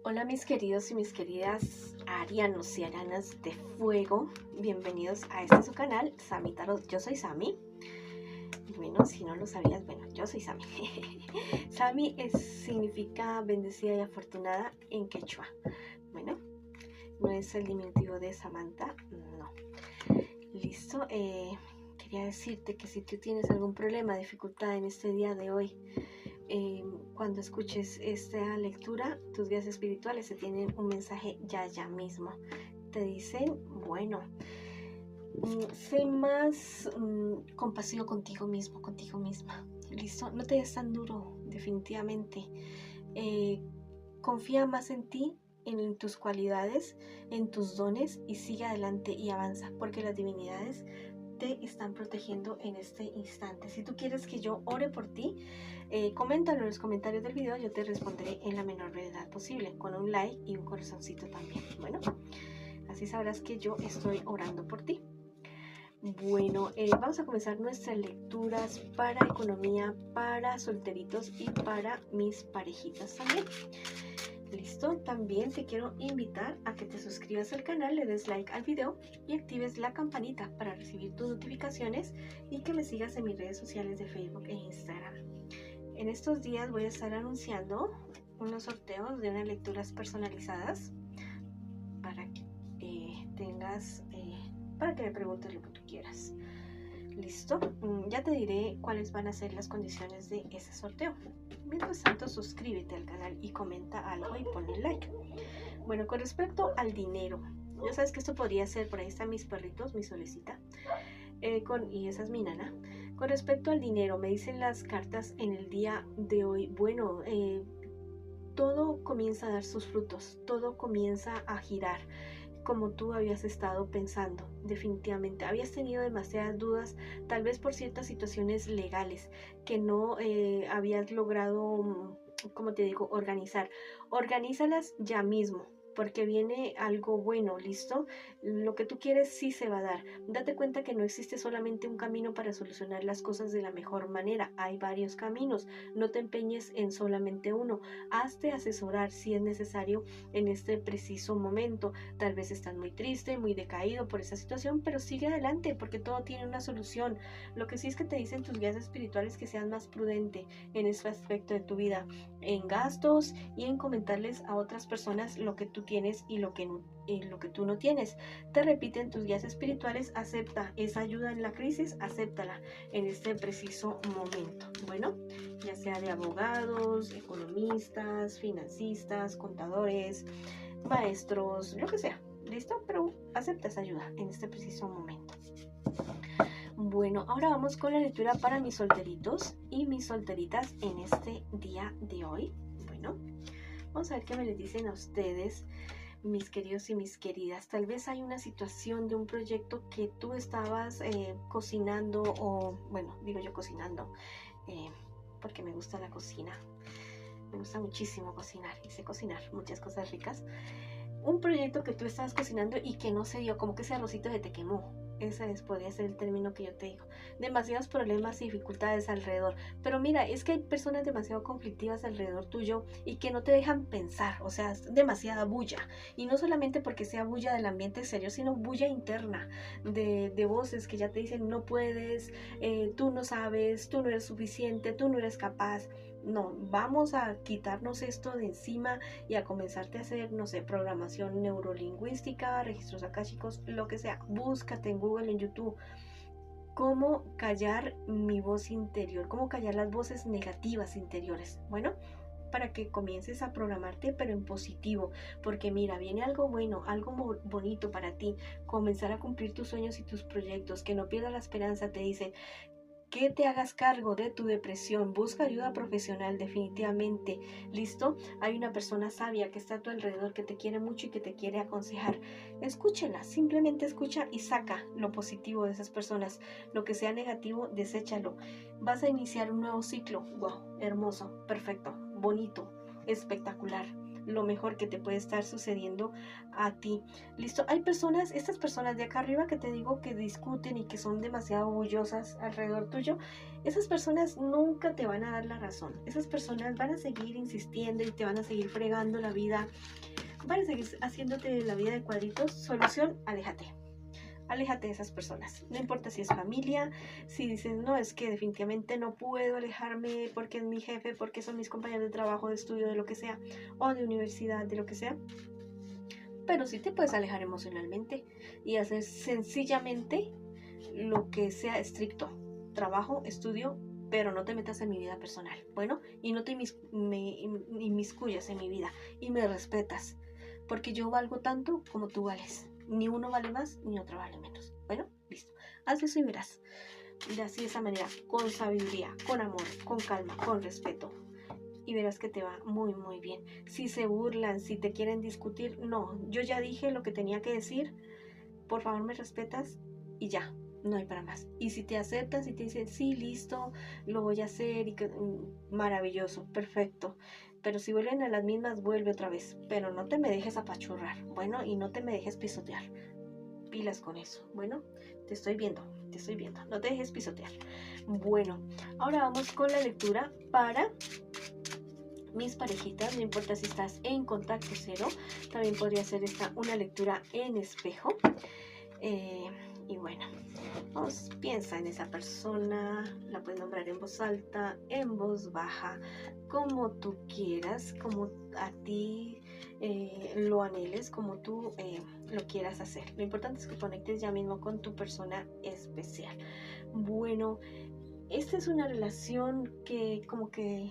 Hola mis queridos y mis queridas arianos y aranas de fuego, bienvenidos a este su canal, Sami Tarot. Yo soy Sami. Bueno, si no lo sabías, bueno, yo soy Sami. Sami significa bendecida y afortunada en quechua. Bueno, no es el diminutivo de Samantha, no. Listo, quería decirte que si tú tienes algún problema, dificultad en este día de hoy, cuando escuches esta lectura, tus guías espirituales te tienen un mensaje ya mismo. Te dicen, bueno, sé más compasivo contigo mismo, contigo misma. ¿Listo? No te des tan duro, definitivamente. Confía más en ti, en tus cualidades, en tus dones y sigue adelante y avanza, porque las divinidades te están protegiendo en este instante. Si tú quieres que yo ore por ti, coméntalo en los comentarios del video, yo te responderé en la menor brevedad posible, con un like y un corazoncito también. Bueno, así sabrás que yo estoy orando por ti. Bueno, vamos a comenzar nuestras lecturas para economía, para solteritos y para mis parejitas también. Listo, también te quiero invitar a que te suscribas al canal, le des like al video y actives la campanita para recibir tus notificaciones y que me sigas en mis redes sociales de Facebook e Instagram. En estos días voy a estar anunciando unos sorteos de unas lecturas personalizadas para que para que me preguntes lo que tú quieras. Listo, ya te diré cuáles van a ser las condiciones de ese sorteo. Mientras tanto, suscríbete al canal y comenta algo y ponle like. Bueno, con respecto al dinero, ya sabes que esto podría ser, por ahí están mis perritos, mi solecita, y esa es mi nana. Con respecto al dinero, me dicen las cartas en el día de hoy, bueno, todo comienza a dar sus frutos, todo comienza a girar como tú habías estado pensando. Definitivamente habías tenido demasiadas dudas, tal vez por ciertas situaciones legales que no habías logrado, como te digo, organízalas ya mismo, porque viene algo bueno. Listo, lo que tú quieres sí se va a dar. Date cuenta que no existe solamente un camino para solucionar las cosas de la mejor manera, hay varios caminos. No te empeñes en solamente uno, hazte asesorar si es necesario en este preciso momento. Tal vez estás muy triste, muy decaído por esa situación, pero sigue adelante porque todo tiene una solución. Lo que sí es que te dicen tus guías espirituales que seas más prudente en este aspecto de tu vida, en gastos y en comentarles a otras personas lo que tú tienes y lo que tú no tienes. Te repiten tus guías espirituales, acepta esa ayuda en la crisis, acéptala en este preciso momento. Bueno, ya sea de abogados, economistas, financistas, contadores, maestros, lo que sea. ¿Listo? Pero acepta esa ayuda en este preciso momento. Bueno, ahora vamos con la lectura para mis solteritos y mis solteritas en este día de hoy. Bueno, vamos a ver qué me les dicen a ustedes, mis queridos y mis queridas. Tal vez hay una situación de un proyecto que tú estabas cocinando, o bueno, digo yo cocinando, porque me gusta la cocina. Me gusta muchísimo cocinar y sé cocinar muchas cosas ricas. Un proyecto que tú estabas cocinando y que no se dio, como que ese arrocito se te quemó. Ese podría ser el término que yo te digo. Demasiados problemas y dificultades alrededor. Pero mira, es que hay personas demasiado conflictivas alrededor tuyo y que no te dejan pensar. O sea, es demasiada bulla. Y no solamente porque sea bulla del ambiente exterior, sino bulla interna de voces que ya te dicen no puedes, tú no sabes, tú no eres suficiente, tú no eres capaz. No, vamos a quitarnos esto de encima y a comenzarte a hacer, no sé, programación neurolingüística, registros akáshicos, lo que sea. Búscate en Google, en YouTube, cómo callar mi voz interior, cómo callar las voces negativas interiores. Bueno, para que comiences a programarte, pero en positivo, porque mira, viene algo bueno, algo bonito para ti, comenzar a cumplir tus sueños y tus proyectos, que no pierdas la esperanza. Te dice que te hagas cargo de tu depresión, busca ayuda profesional definitivamente. ¿Listo? Hay una persona sabia que está a tu alrededor, que te quiere mucho y que te quiere aconsejar. Escúchela, simplemente escucha y saca lo positivo de esas personas. Lo que sea negativo, deséchalo. Vas a iniciar un nuevo ciclo. Wow, hermoso, perfecto, bonito, espectacular. lo mejor que te puede estar sucediendo a ti. Listo, hay personas, estas personas de acá arriba que te digo que discuten y que son demasiado orgullosas alrededor tuyo, esas personas nunca te van a dar la razón. Esas personas van a seguir insistiendo y te van a seguir fregando la vida, van a seguir haciéndote la vida de cuadritos. Solución, aléjate. Aléjate de esas personas, no importa si es familia, si dices, no, es que definitivamente no puedo alejarme porque es mi jefe, porque son mis compañeros de trabajo, de estudio, de lo que sea, o de universidad, de lo que sea. Pero sí te puedes alejar emocionalmente y hacer sencillamente lo que sea estricto, trabajo, estudio, pero no te metas en mi vida personal, bueno, y no te inmiscuyas en mi vida y me respetas, porque yo valgo tanto como tú vales. Ni uno vale más, ni otro vale menos. Bueno, listo. Haz eso y verás. De así de esa manera, con sabiduría, con amor, con calma, con respeto. Y verás que te va muy, muy bien. Si se burlan, si te quieren discutir, no. Yo ya dije lo que tenía que decir. Por favor, me respetas y ya. No hay para más. Y si te aceptan, si te dicen, sí, listo, lo voy a hacer, y que, maravilloso, perfecto. Pero si vuelven a las mismas, vuelve otra vez. Pero no te me dejes apachurrar, bueno, y no te me dejes pisotear. Pilas con eso, bueno, te estoy viendo, no te dejes pisotear. Bueno, ahora vamos con la lectura para mis parejitas. No importa si estás en contacto cero, también podría ser esta una lectura en espejo. Y bueno, piensa en esa persona, la puedes nombrar en voz alta, en voz baja, como tú quieras, como a ti lo anheles, como tú lo quieras hacer. Lo importante es que conectes ya mismo con tu persona especial. Bueno, esta es una relación que como que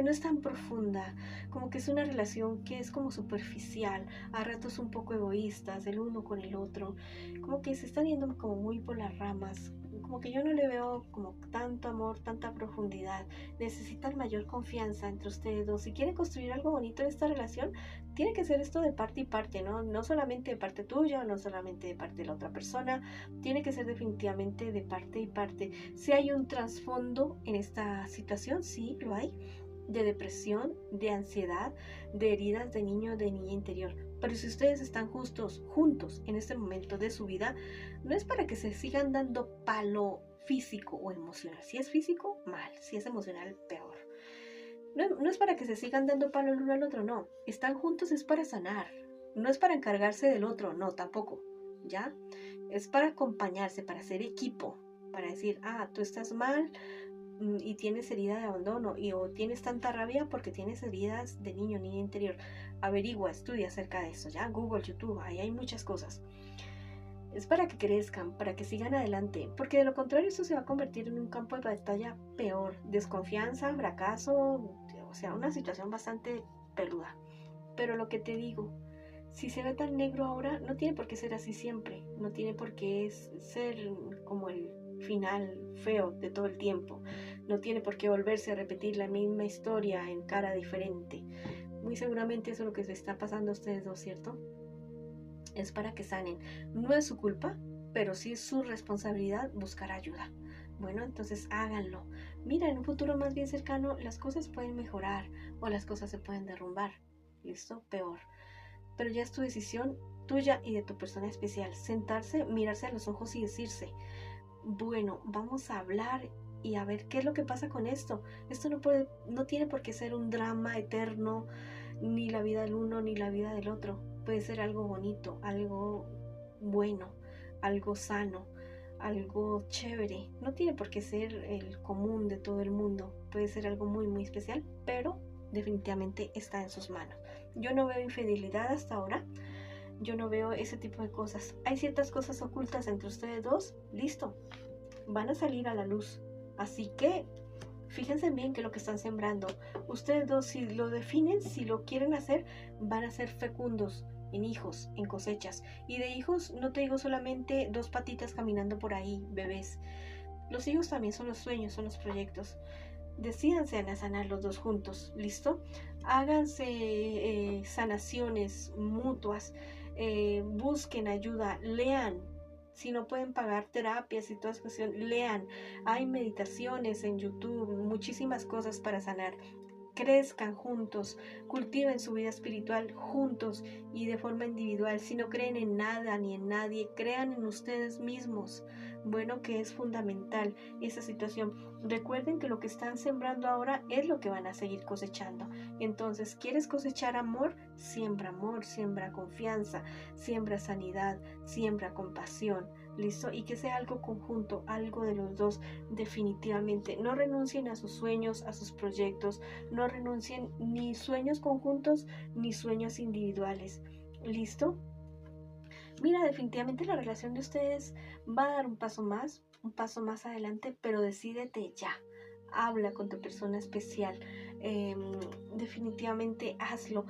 no es tan profunda, como que es una relación que es como superficial, a ratos un poco egoístas, el uno con el otro, como que se están yendo como muy por las ramas, como que yo no le veo como tanto amor, tanta profundidad. Necesitan mayor confianza entre ustedes dos. Si quieren construir algo bonito en esta relación, tiene que ser esto de parte y parte, ¿no? No solamente de parte tuya, no solamente de parte de la otra persona, tiene que ser definitivamente de parte y parte. Si hay un trasfondo en esta situación, sí, lo hay, de depresión, de ansiedad, de heridas de niño, de niña interior. Pero si ustedes están juntos en este momento de su vida, no es para que se sigan dando palo físico o emocional. Si es físico, mal. Si es emocional, peor. No es para que se sigan dando palo el uno al otro, no. Están juntos es para sanar. No es para encargarse del otro, no, tampoco. ¿Ya? Es para acompañarse, para hacer equipo, para decir, tú estás mal y tienes herida de abandono o tienes tanta rabia porque tienes heridas de niño, niña interior. Averigua, estudia acerca de eso, ¿ya? Google, YouTube, ahí hay muchas cosas. Es para que crezcan, para que sigan adelante, porque de lo contrario eso se va a convertir en un campo de batalla peor, desconfianza, fracaso, o sea, una situación bastante peluda. Pero lo que te digo, si se ve tan negro ahora, no tiene por qué ser así siempre, no tiene por qué ser como el final feo de todo el tiempo, no tiene por qué volverse a repetir la misma historia en cara diferente. Muy seguramente eso es lo que se está pasando a ustedes dos, ¿cierto? Es para que sanen. No es su culpa, pero sí es su responsabilidad buscar ayuda. Bueno, entonces háganlo. Mira, en un futuro más bien cercano las cosas pueden mejorar o las cosas se pueden derrumbar. ¿Listo? Peor. Pero ya es tu decisión, tuya y de tu persona especial. Sentarse, mirarse a los ojos y decirse, bueno, vamos a hablar y a ver qué es lo que pasa con esto. Esto no tiene por qué ser un drama eterno, ni la vida del uno ni la vida del otro. Puede ser algo bonito, algo bueno, algo sano, algo chévere. No tiene por qué ser el común de todo el mundo. Puede ser algo muy, muy especial, pero definitivamente está en sus manos. Yo no veo infidelidad hasta ahora. Yo no veo ese tipo de cosas. Hay ciertas cosas ocultas entre ustedes dos. Listo. Van a salir a la luz. Así que fíjense bien que lo que están sembrando. Ustedes dos, si lo definen, si lo quieren hacer, van a ser fecundos en hijos, en cosechas. Y de hijos no te digo solamente dos patitas caminando por ahí, bebés. Los hijos también son los sueños, son los proyectos. Decídanse a sanar los dos juntos, ¿listo? Háganse sanaciones mutuas, busquen ayuda, lean. Si no pueden pagar terapias y toda cuestión, lean. Hay meditaciones en YouTube, muchísimas cosas para sanar. crezcan juntos, cultiven su vida espiritual juntos y de forma individual. Si no creen en nada ni en nadie, crean en ustedes mismos. Bueno, que es fundamental esa situación. Recuerden que lo que están sembrando ahora es lo que van a seguir cosechando. Entonces, ¿quieres cosechar amor? Siembra confianza, siembra sanidad, siembra compasión. ¿Listo? Y que sea algo conjunto, algo de los dos, definitivamente. No renuncien a sus sueños, a sus proyectos, no renuncien ni sueños conjuntos ni sueños individuales. ¿Listo? Mira, definitivamente la relación de ustedes va a dar un paso más adelante, pero decídete ya. Habla con tu persona especial. Definitivamente hazlo.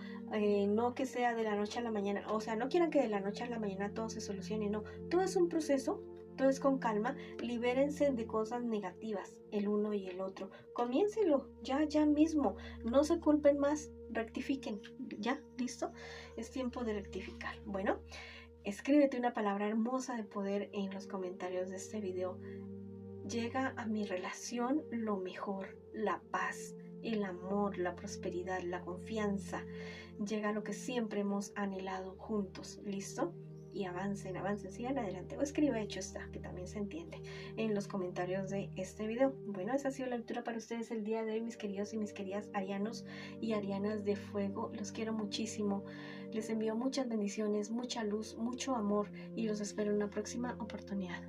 No que sea de la noche a la mañana. O sea, no quieran que de la noche a la mañana todo se solucione. No, todo es un proceso. Todo es con calma. Libérense de cosas negativas, el uno y el otro. Comiénsenlo ya mismo. No se culpen más. Rectifiquen. ¿Ya? ¿Listo? Es tiempo de rectificar. Bueno. Escríbete una palabra hermosa de poder en los comentarios de este video. Llega a mi relación lo mejor, la paz, el amor, la prosperidad, la confianza. Llega lo que siempre hemos anhelado juntos. ¿Listo? Y avancen, sigan adelante. O escriba hecho está, que también se entiende, en los comentarios de este video. Bueno, esa ha sido la lectura para ustedes el día de hoy, mis queridos y mis queridas arianos y arianas de fuego. Los quiero muchísimo. Les envío muchas bendiciones, mucha luz, mucho amor y los espero en una próxima oportunidad.